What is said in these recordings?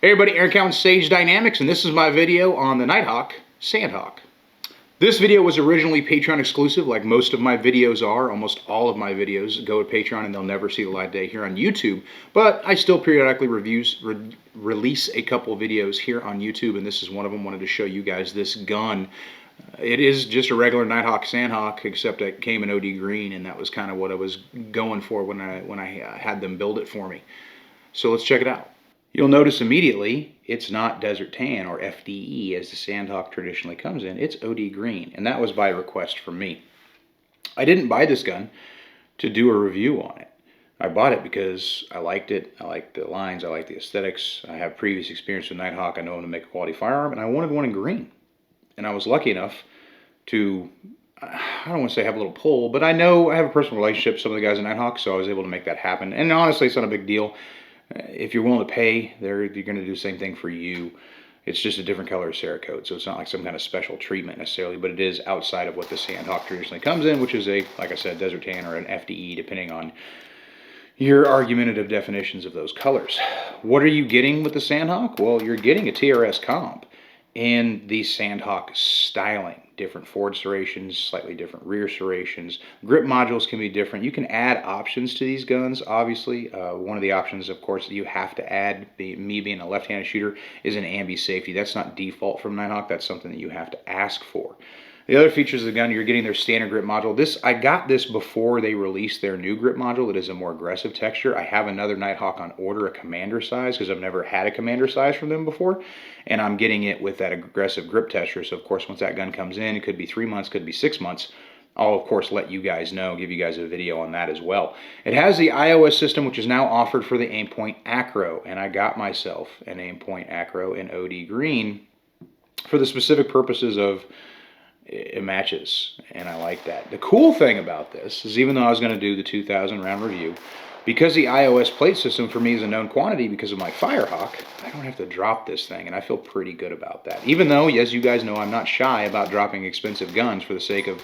Hey everybody, Eric Allen, Sage Dynamics, and this is my video on the Nighthawk Sandhawk. This video was originally Patreon exclusive, like most of my videos are. Almost all of my videos go to Patreon and they'll never see the light of day here on YouTube. But I still periodically release a couple of videos here on YouTube, and this is one of them. Wanted to show you guys this gun. It is just a regular Nighthawk Sandhawk, except it came in OD green, and that was kind of what I was going for when I had them build it for me. So let's check it out. You'll notice immediately it's not Desert Tan or FDE as the Sandhawk traditionally comes in. It's OD Green, and that was by request from me. I didn't buy this gun to do a review on it. I bought it because I liked it. I liked the lines. I liked the aesthetics. I have previous experience with Nighthawk. I know how to make a quality firearm, and I wanted one in green. And I was lucky enough to, I don't want to say have a little pull, but I know I have a personal relationship with some of the guys at Nighthawk, so I was able to make that happen. And honestly, it's not a big deal. If you're willing to pay, you're going to do the same thing for you. It's just a different color of Cerakote, so it's not like some kind of special treatment necessarily, but it is outside of what the Sandhawk traditionally comes in, which is a, like I said, Desert Tan or an FDE, depending on your argumentative definitions of those colors. What are you getting with the Sandhawk? Well, you're getting a TRS comp and the Sandhawk styling. Different forward serrations, slightly different rear serrations. Grip modules can be different. You can add options to these guns, obviously. One of the options, of course, that you have to add, me being a left-handed shooter, is an ambi safety. That's not default from Nighthawk. That's something that you have to ask for. The other features of the gun, you're getting their standard grip module. I got this before they released their new grip module. It is a more aggressive texture. I have another Nighthawk on order, a commander size, because I've never had a commander size from them before. And I'm getting it with that aggressive grip texture. So, of course, once that gun comes in, it could be 3 months, could be 6 months. I'll, of course, let you guys know, give you guys a video on that as well. It has the iOS system, which is now offered for the Aimpoint Acro. And I got myself an Aimpoint Acro in OD Green for the specific purposes of it matches, and I like that. The cool thing about this is, even though I was going to do the 2,000 round review, because the iOS plate system for me is a known quantity because of my Firehawk, I don't have to drop this thing, and I feel pretty good about that. Even though, as you guys know, I'm not shy about dropping expensive guns for the sake of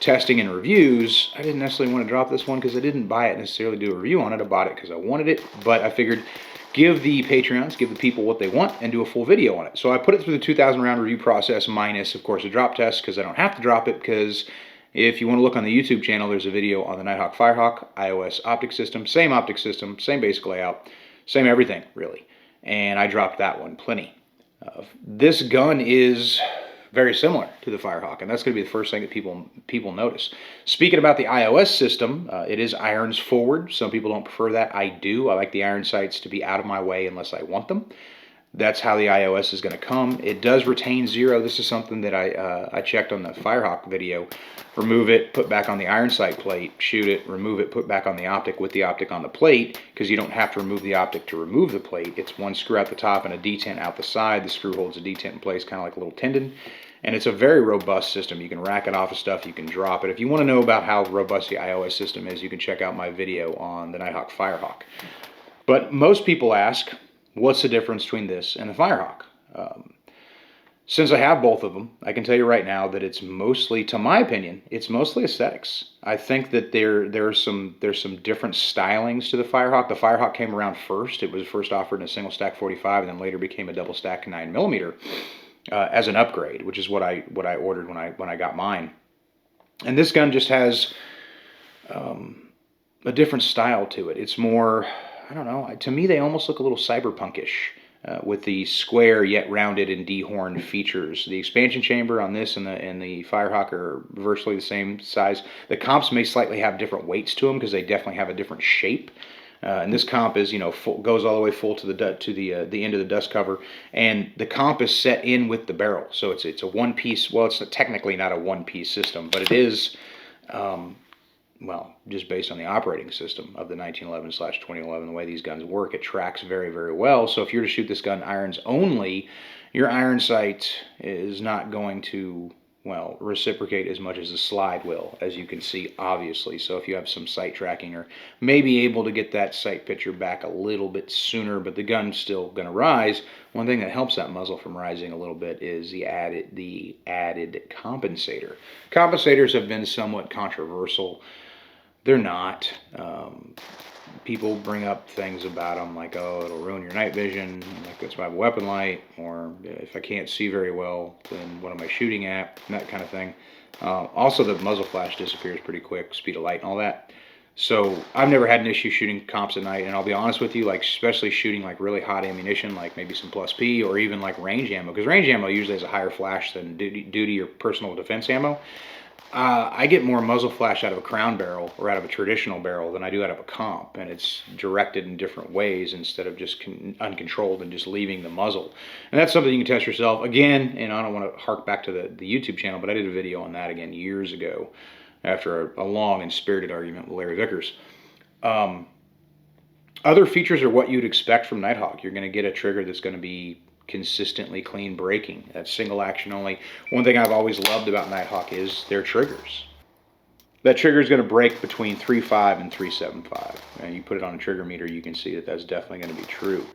testing and reviews. I didn't necessarily want to drop this one because I didn't buy it necessarily to do a review on it. I bought it because I wanted it, but I figured give the Patreons, give the people what they want, and do a full video on it. So I put it through the 2,000 round review process minus, of course, a drop test, because I don't have to drop it, because if you want to look on the YouTube channel, there's a video on the Nighthawk Firehawk iOS optic system, same basic layout, same everything, really. And I dropped that one plenty. This gun is very similar to the Firehawk, and that's going to be the first thing that people notice. Speaking about the iOS system, it is irons forward. Some people don't prefer that. I do. I like the iron sights to be out of my way unless I want them. That's how the iOS is going to come. It does retain zero. This is something that I checked on the Firehawk video. Remove it, put back on the iron sight plate, shoot it, remove it, put back on the optic with the optic on the plate, because you don't have to remove the optic to remove the plate. It's one screw out the top and a detent out the side. The screw holds a detent in place, kind of like a little tendon. And it's a very robust system. You can rack it off of stuff, you can drop it. If you want to know about how robust the iOS system is, you can check out my video on the Nighthawk Firehawk. But most people ask, what's the difference between this and the Firehawk? Since I have both of them, I can tell you right now that it's mostly, to my opinion, it's mostly aesthetics. I think that there's some different stylings to the Firehawk. The Firehawk came around first. It was first offered in a single stack 45, and then later became a double stack 9mm. As an upgrade, which is what I ordered when I got mine. And this gun just has a different style to it. It's more, I don't know, to me they almost look a little cyberpunkish with the square yet rounded and dehorned features. The expansion chamber on this and the Firehawk are virtually the same size. The comps may slightly have different weights to them because they definitely have a different shape. And this comp is, goes all the way full to the end of the dust cover, and the comp is set in with the barrel, so it's a one piece. Well, it's technically not a one piece system, but it is, well, just based on the operating system of the 1911/2011, the way these guns work, it tracks very, very well. So if you're to shoot this gun irons only, your iron sight is not going to, well, reciprocate as much as the slide will, as you can see, obviously. So if you have some sight tracking, or maybe able to get that sight picture back a little bit sooner, but the gun's still going to rise, one thing that helps that muzzle from rising a little bit is the added compensator. Compensators have been somewhat controversial. They're not. people bring up things about them like, oh, it'll ruin your night vision, like that's why I have a weapon light, or if I can't see very well, then what am I shooting at, and that kind of thing. Also, the muzzle flash disappears pretty quick, speed of light and all that. So I've never had an issue shooting comps at night, and I'll be honest with you, like especially shooting like really hot ammunition, like maybe some plus P, or even like range ammo, because range ammo usually has a higher flash than duty or personal defense ammo. I get more muzzle flash out of a crown barrel or out of a traditional barrel than I do out of a comp, and it's directed in different ways instead of just uncontrolled and just leaving the muzzle. And that's something you can test yourself. Again, and I don't want to hark back to the YouTube channel, but I did a video on that again years ago after a long and spirited argument with Larry Vickers. Other features are what you'd expect from Nighthawk. You're going to get a trigger that's going to be consistently clean braking. That's single action only. One thing I've always loved about Nighthawk is their triggers. That trigger is going to break between 3.5 and 3.75. And you put it on a trigger meter, you can see that that's definitely going to be true.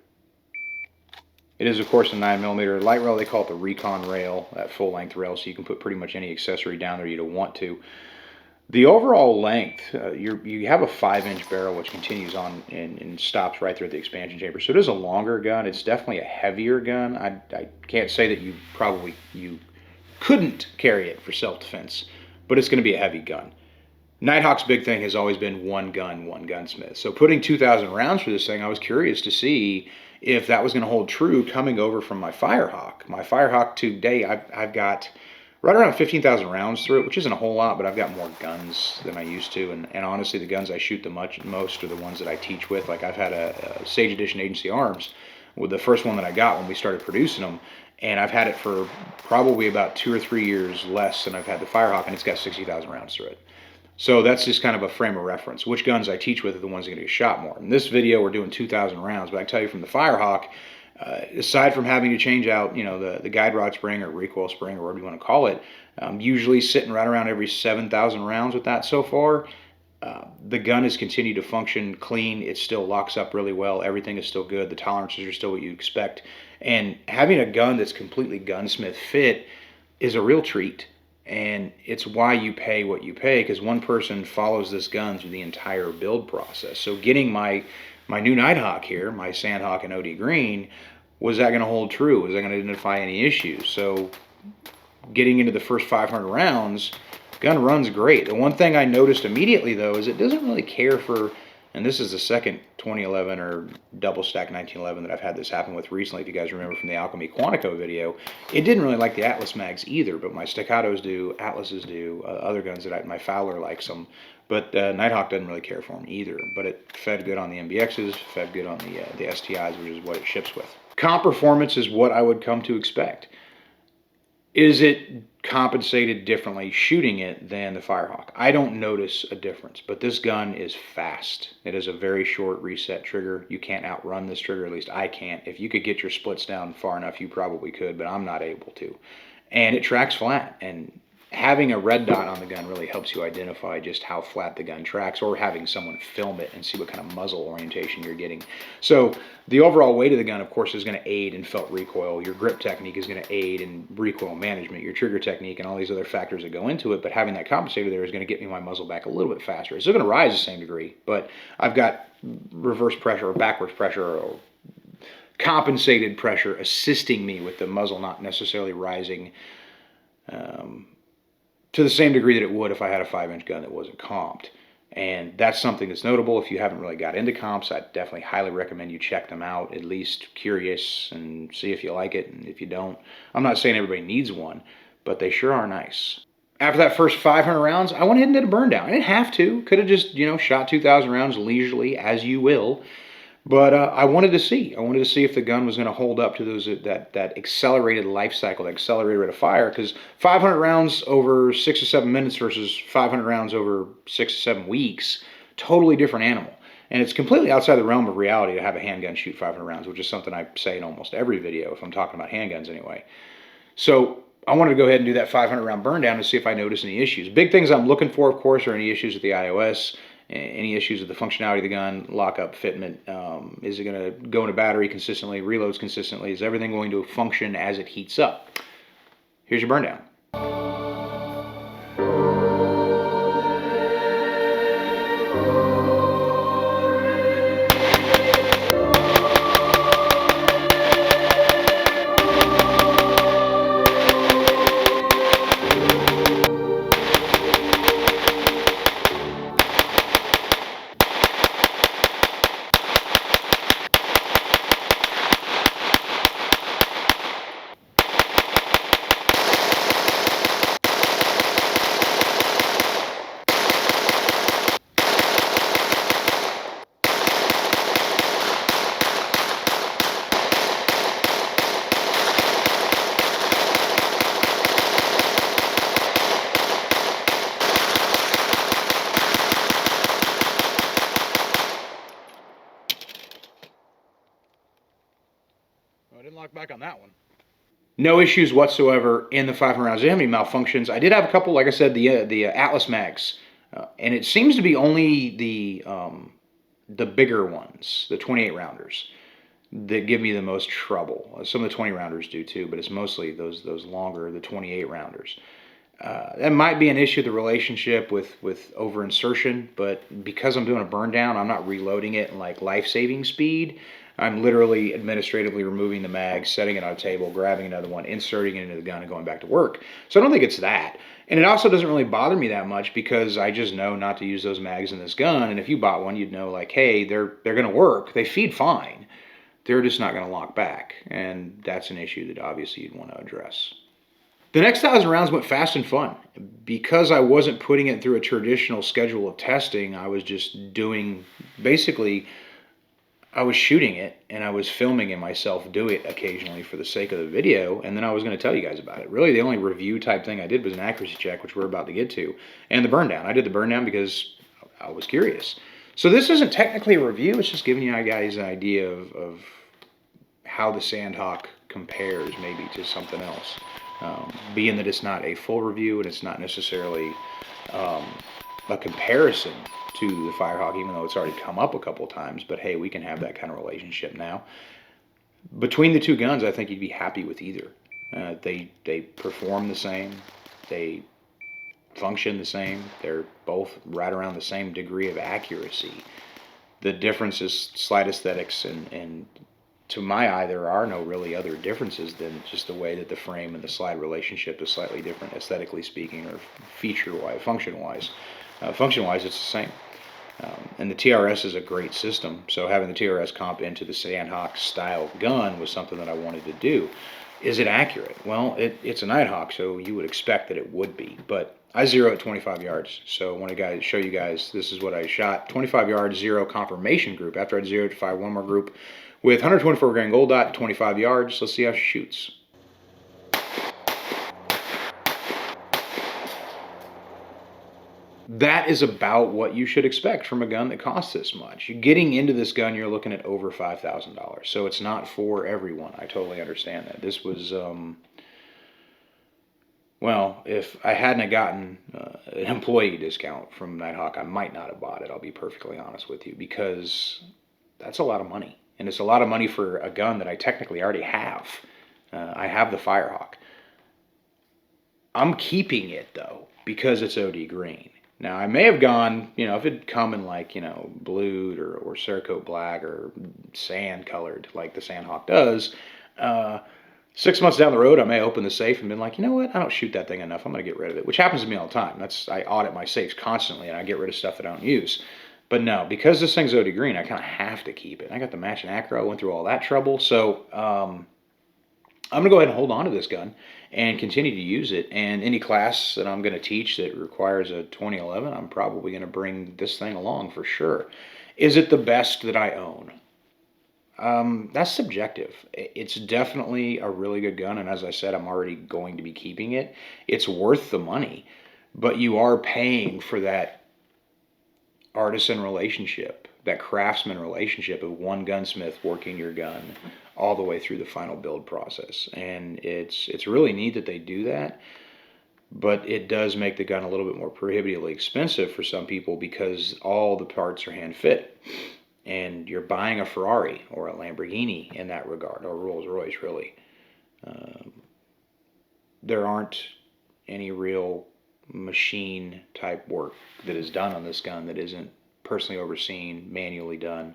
It is, of course, a 9mm light rail. They call it the Recon rail, that full-length rail, so you can put pretty much any accessory down there you don't want to. The overall length, you have a 5-inch barrel which continues on and stops right there at the expansion chamber. So it is a longer gun. It's definitely a heavier gun. I can't say that you couldn't carry it for self-defense, but it's going to be a heavy gun. Nighthawk's big thing has always been one gun, one gunsmith. So putting 2,000 rounds for this thing, I was curious to see if that was going to hold true coming over from my Firehawk. My Firehawk today, I've got right around 15,000 rounds through it, which isn't a whole lot, but I've got more guns than I used to. And honestly, the guns I shoot the most are the ones that I teach with. Like I've had a Sage Edition Agency Arms with the first one that I got when we started producing them. And I've had it for probably about 2 or 3 years less than I've had the Firehawk, and it's got 60,000 rounds through it. So that's just kind of a frame of reference. Which guns I teach with are the ones that are going to get shot more. In this video, we're doing 2,000 rounds, but I can tell you from the Firehawk, aside from having to change out, the guide rod spring or recoil spring or whatever you want to call it, usually sitting right around every 7,000 rounds with that so far. The gun has continued to function clean. It still locks up really well. Everything is still good. The tolerances are still what you expect. And having a gun that's completely gunsmith fit is a real treat. And it's why you pay what you pay, because one person follows this gun through the entire build process. So getting my new Nighthawk here, my Sandhawk in OD Green, was that going to hold true? Was I going to identify any issues? So getting into the first 500 rounds, gun runs great. The one thing I noticed immediately, though, is it doesn't really care for, and this is the second 2011 or double stack 1911 that I've had this happen with recently, if you guys remember from the Alchemy Quantico video. It didn't really like the Atlas mags either, but my Staccatos do, Atlases do, other guns that my Fowler likes them. But Nighthawk doesn't really care for them either. But it fed good on the MBXs, fed good on the STIs, which is what it ships with. Comp performance is what I would come to expect. Is it compensated differently shooting it than the Firehawk? I don't notice a difference, but this gun is fast. It is a very short reset trigger. You can't outrun this trigger, at least I can't. If you could get your splits down far enough, you probably could, but I'm not able to. And it tracks flat, and having a red dot on the gun really helps you identify just how flat the gun tracks, or having someone film it and see what kind of muzzle orientation you're getting. So the overall weight of the gun, of course, is going to aid in felt recoil. Your grip technique is going to aid in recoil management, your trigger technique, and all these other factors that go into it. But having that compensator there is going to get me my muzzle back a little bit faster. It's still going to rise the same degree, but I've got reverse pressure or backwards pressure or compensated pressure assisting me with the muzzle not necessarily rising to the same degree that it would if I had a 5-inch gun that wasn't comped. And that's something that's notable. If you haven't really got into comps, I definitely highly recommend you check them out, at least curious, and see if you like it. And if you don't, I'm not saying everybody needs one, but they sure are nice. After that first 500 rounds, I went ahead and did a burn down. I didn't have to. Could have just, shot 2,000 rounds leisurely, as you will. But I wanted to see. I wanted to see if the gun was going to hold up to that accelerated life cycle, that accelerated rate of fire. Because 500 rounds over 6 or 7 minutes versus 500 rounds over 6 or 7 weeks, totally different animal. And it's completely outside the realm of reality to have a handgun shoot 500 rounds, which is something I say in almost every video if I'm talking about handguns anyway. So I wanted to go ahead and do that 500 round burn down to see if I notice any issues. Big things I'm looking for, of course, are any issues with the iOS. Any issues with the functionality of the gun, lockup, fitment, is it going to go into battery consistently, reloads consistently, is everything going to function as it heats up? Here's your burn down. No issues whatsoever in the 500 rounds. Didn't have any malfunctions. I did have a couple, like I said, the Atlas mags, and it seems to be only the bigger ones, the 28 rounders, that give me the most trouble. Some of the 20 rounders do too, but it's mostly those longer, the 28 rounders. That might be an issue, the relationship with over insertion, but because I'm doing a burn down, I'm not reloading it in like life-saving speed. I'm literally administratively removing the mag, setting it on a table, grabbing another one, inserting it into the gun, and going back to work. So I don't think it's that. And it also doesn't really bother me that much because I just know not to use those mags in this gun. And if you bought one, you'd know like, hey, they're going to work. They feed fine. They're just not going to lock back. And that's an issue that obviously you'd want to address. The next 1,000 rounds went fast and fun. Because I wasn't putting it through a traditional schedule of testing, I was just doing, basically, I was shooting it and I was filming it myself do it occasionally for the sake of the video, and then I was going to tell you guys about it. Really, the only review type thing I did was an accuracy check, which we're about to get to, and the burn down. I did the burn down because I was curious. So this isn't technically a review, it's just giving you guys an idea of how the Sandhawk compares maybe to something else. Being that it's not a full review and it's not necessarily a comparison to the Firehawk, even though it's already come up a couple times, but hey, we can have that kind of relationship now. Between the two guns, I think you'd be happy with either. They perform the same, they function the same, they're both right around the same degree of accuracy. The difference is slight aesthetics, and to my eye, there are no really other differences than just the way that the frame and the slide relationship is slightly different, aesthetically speaking, or feature-wise, function-wise. Function-wise, it's the same. And the TRS is a great system, so having the TRS comp into the Sandhawk style gun was something that I wanted to do. Is it accurate? Well, it's a Nighthawk, so you would expect that it would be, but I zero at 25 yards. So I want to show you guys, this is what I shot. 25 yards, zero confirmation group. After I'd zeroed to fire one more group with 124 grain gold dot, 25 yards. Let's see how she shoots. That is about what you should expect from a gun that costs this much. Getting into this gun, you're looking at over $5,000. So it's not for everyone. I totally understand that. This was, well, if I hadn't gotten an employee discount from Nighthawk, I might not have bought it. I'll be perfectly honest with you, because that's a lot of money. And it's a lot of money for a gun that I technically already have. I have the Firehawk. I'm keeping it, though, because it's OD green. Now, I may have gone, you know, if it'd come in like, you know, blued or Cerakote black or sand colored like the Sandhawk does, 6 months down the road, I may open the safe and been like, you know what, I don't shoot that thing enough, I'm going to get rid of it, which happens to me all the time. I audit my safes constantly and I get rid of stuff that I don't use. But no, because this thing's OD green, I kind of have to keep it. I got the matching acro, I went through all that trouble, so I'm going to go ahead and hold on to this gun and continue to use it. And any class that I'm going to teach that requires a 2011, I'm probably going to bring this thing along for sure. Is it the best that I own? That's subjective. It's definitely a really good gun, and as I said, I'm already going to be keeping it. It's worth the money, but you are paying for that artisan relationship, that craftsman relationship of one gunsmith working your gun all the way through the final build process. And it's really neat that they do that, but it does make the gun a little bit more prohibitively expensive for some people because all the parts are hand fit. And you're buying a Ferrari or a Lamborghini in that regard, or Rolls Royce, really. There aren't any real machine type work that is done on this gun that isn't personally overseen, manually done,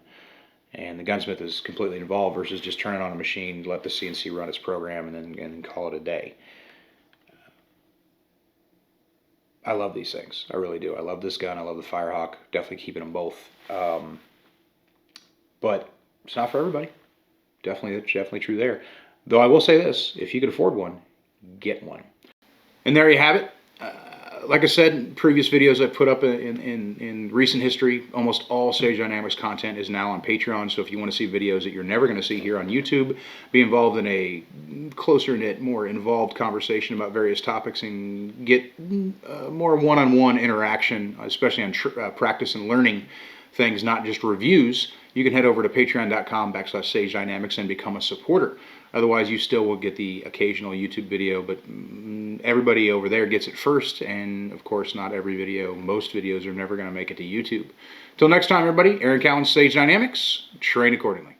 and the gunsmith is completely involved versus just turning on a machine, let the CNC run its program, and then call it a day. I love these things. I really do. I love this gun. I love the Firehawk. Definitely keeping them both. But it's not for everybody. Definitely true there. Though I will say this, if you could afford one, get one. And there you have it. Like I said in previous videos I put up in recent history, almost all Sage Dynamics content is now on Patreon. So if you want to see videos that you're never going to see here on YouTube, be involved in a closer knit, more involved conversation about various topics and get more one-on-one interaction, especially on practice and learning things, not just reviews, you can head over to patreon.com/Sage Dynamics and become a supporter. Otherwise, you still will get the occasional YouTube video, but everybody over there gets it first, and of course, not every video, most videos are never going to make it to YouTube. Till next time, everybody, Aaron Cowan, Sage Dynamics, train accordingly.